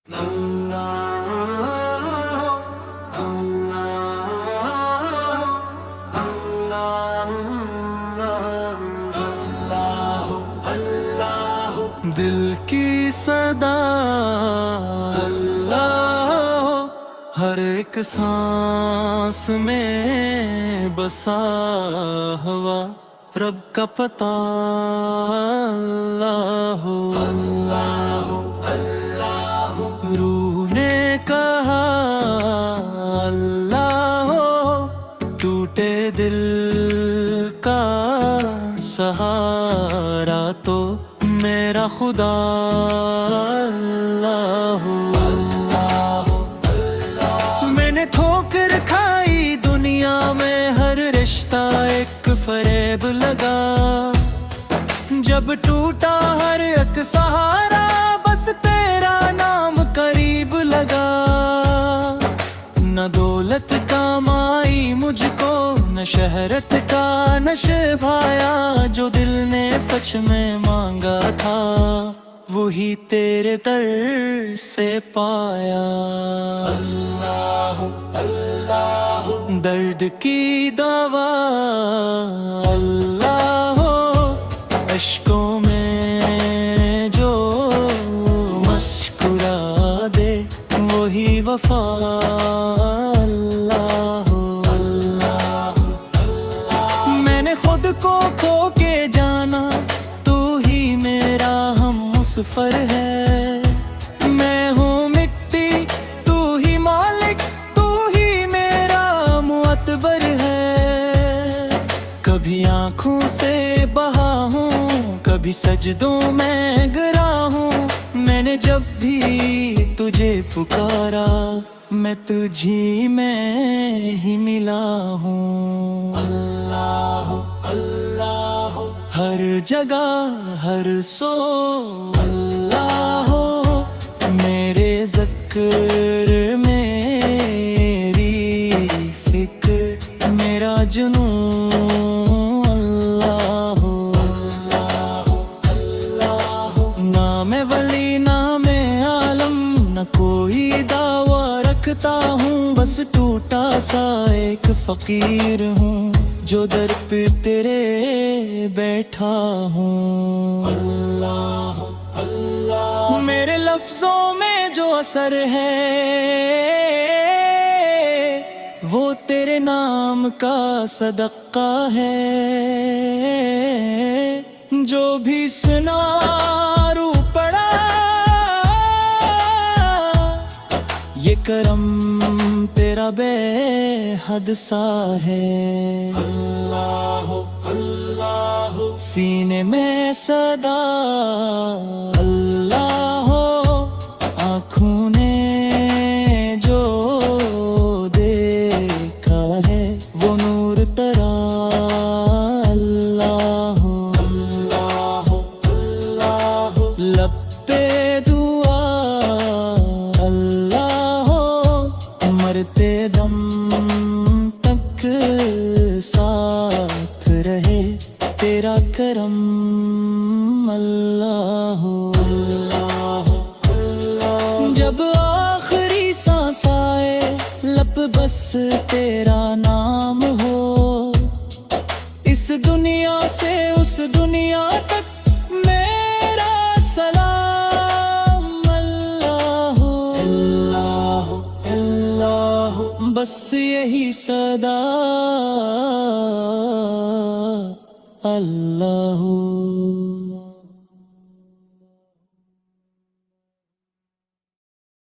دل کی صدا اللہ، ہر ایک سانس میں بسا ہوا رب کا پتہ اللہ اللہ، روح نے کہا اللہ، ٹوٹے دل کا سہارا تو میرا خدا اللہ اللہ، میں نے ٹھوکر کھائی دنیا میں، ہر رشتہ ایک فریب لگا، جب ٹوٹا ہر ایک سہارا بس تیرا نام قریب لگا، نہ دولت کام آئی مجھ کو، نہ شہرت کا نشہ بھایا، جو دل نے سچ میں مانگا تھا وہی تیرے در سے پایا اللہ اللہ، درد کی دوا اللہ، اشکوں میں جو مسکرا دے وہی وفا اللہ اللہ، میں نے خود کو کھو کے جانا، تو ہی میرا ہم مسافر ہے، میں ہوں مٹی تو ہی مالک، تو ہی میرا معتبر ہے، کبھی آنکھوں سے بہا ہوں، کبھی سجدوں میں گرا ہوں، میں نے جب بھی تجھے پکارا میں تجھی میں ہی ملا ہوں اللہ اللہ، ہر جگہ ہر سو اللہ، میرے ذکر میری فکر میرا جنون اللہ اللہ، نام ولی نام عالم، نہ کوئی دعویٰ رکھتا ہوں، بس ٹوٹا سا ایک فقیر ہوں، جو در پہ تیرے بیٹھا ہوں اللہ اللہ، میرے لفظوں میں جو اثر ہے وہ تیرے نام کا صدقہ ہے، جو بھی سنا رو پڑا یہ کرم تیرا بے حد سا ہے اللہ اللہ، سینے میں صدا اللہ، آنکھوں نے جو دیکھا ہے وہ نور ترا اللہ اللہ اللہ، لب پہ دعا اللہ، مرتے دم تک ساتھ رہے تیرا کرم اللہ اللہ اللہ، جب آخری سانس آئے لب بس تیرا نام ہو، اس دنیا سے اس دنیا تک میرا سلام اللہ اللہ اللہ، بس یہی صدا اللہ